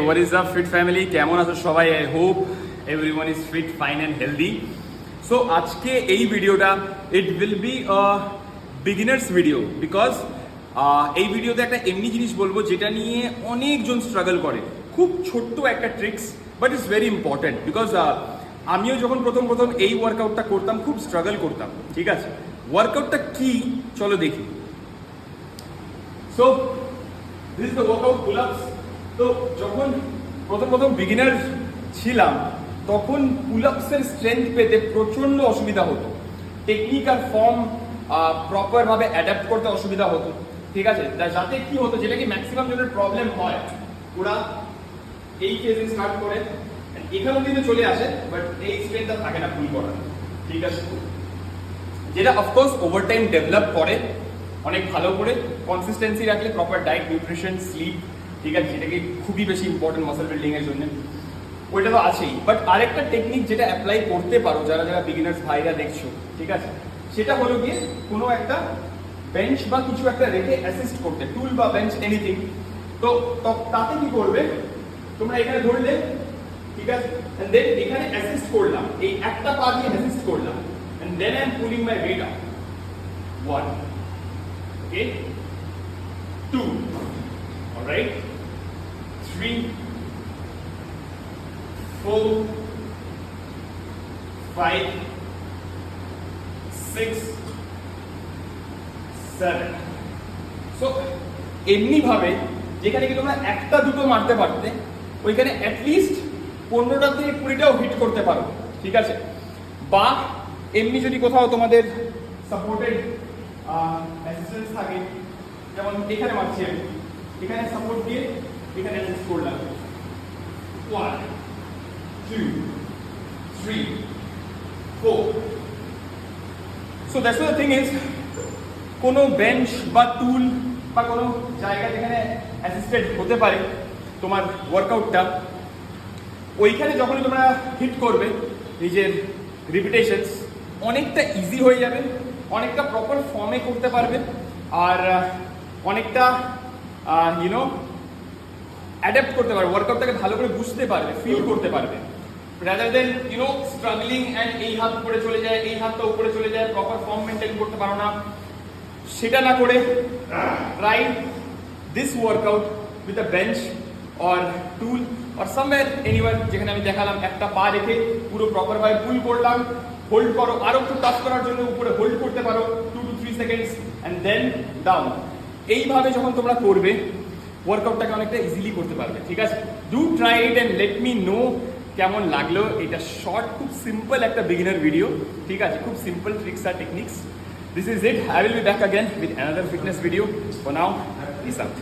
what is up fit family? কেমন আছো সবাই? I hope everyone is fit, fine and healthy. So আজকে এই ভিডিওটা it will be a beginners video because এই ভিডিওতে একটা এমনি জিনিস বলবো যেটা নিয়ে অনেকজন স্ট্রাগল করে। খুব ছোট্ট একটা tricks but it's very important because আমিও যখন প্রথম এই ওয়ার্কআউটটা করতাম খুব স্ট্রাগল করতাম। ঠিক আছে, ওয়ার্কআউটটা কি চলো দেখি। So this is the workout pull ups. তো যখন প্রথম বিগিনার ছিলাম তখন পুল আপসের স্ট্রেংথ পেতে প্রচন্ড অসুবিধা হতো। টেকনিক আর ফর্ম প্রপার ভাবে অ্যাডাপ্ট করতে অসুবিধা হতো। ঠিক আছে, যাতে কি হতো, যেটা কি ম্যাক্সিমাম জনের প্রবলেম হয়, ওরা এই ফেজে স্টার্ট করে এখানেও কিন্তু চলে আসে বাট এই স্ট্রেংথটা থাকে না ফুল করার। ঠিক আছে, যেটা অফকোর্স ওভার টাইম ডেভেলপ করে অনেক ভালো করে, কনসিস্টেন্সি রাখলে, প্রপার ডায়েট, নিউট্রিশন, স্লিপ, ঠিক আছে, যেটাকে খুবই বেশি ইম্পর্টেন্ট মাসল বিল্ডিং এর জন্য, ওইটা তো আছেই। বাট আরেকটা টেকনিক যেটা অ্যাপ্লাই করতে পারো যারা বিগিনার্স ভাইরা দেখছো, ঠিক আছে, সেটা হলো গিয়ে কোনো একটা বেঞ্চ বা কিছু একটা রেখে অ্যাসিস্ট করতে, টুল বা বেঞ্চ এনিথিং। তো তাতে কি করবে, তোমরা এখানে ধরলে, ঠিক আছে, এন্ড দেন এখানে অ্যাসিস্ট করলাম, এই একটা পা দিয়ে অ্যাসিস্ট করলাম, and then I am pulling my weight up. 1, okay, 2, all right, 3, 4, 5, 6, 7. So এমনি ভাবে যেখানে কি তোমরা একটা দুটো মারতে পারতে, ওইখানে অ্যাটলিস্ট 15টা থেকে 20টাও হিট করতে পারো। ঠিক আছে, বা এমনি যদি কোথাও তোমাদের সাপোর্টেড অ্যাসিস্ট্যান্স থাকে, যেমন এখানে মারছি আমি, এখানে সাপোর্ট দিয়ে এখানে অ্যাসিস্ট করলাম, 1, 2, 3, 4. So that's the thing is, কোনো বেঞ্চ বা টুল বা কোনো জায়গা যেখানে অ্যাসিস্টেড হতে পারে তোমার ওয়ার্কআউটটা, ওইখানে যখনই তোমরা হিট করবে নিজের রিপিটেশনস অনেকটা ইজি হয়ে যাবে, অনেকটা প্রপার ফর্মে করতে পারবে, আর অনেকটা ইউনো অ্যাডাপ্ট করতে পারবে, ওয়ার্কআউটটাকে ভালো করে বুঝতে পারবে, ফিল করতে পারবে, rather than you know struggling and এই হাত উপরে চলে যায়, এই হাতটা উপরে চলে যায়, প্রপার ফর্ম মেনটেন করতে পারো না। সেটা না করে try this workout with a bench or tool or somewhere anywhere, যেখানে আমি দেখালাম একটা পা রেখে পুরো প্রপার ভাবে পুল করলাম, হোল্ড করো, আরো একটু টাচ করার জন্য উপরে হোল্ড করতে পারো 2 to 3 seconds and then down. এইভাবে যখন তোমরা করবে ওয়ার্কআউটটাকে অনেকটা ইজিলি করতে পারবে। ঠিক আছে, do try it and let me know কেমন লাগলো। এটা শর্ট, খুব সিম্পল একটা বিগিনার ভিডিও। ঠিক আছে, খুব সিম্পল ট্রিক্স আর techniques. This is it. I will be back again with another fitness video. For now, peace out.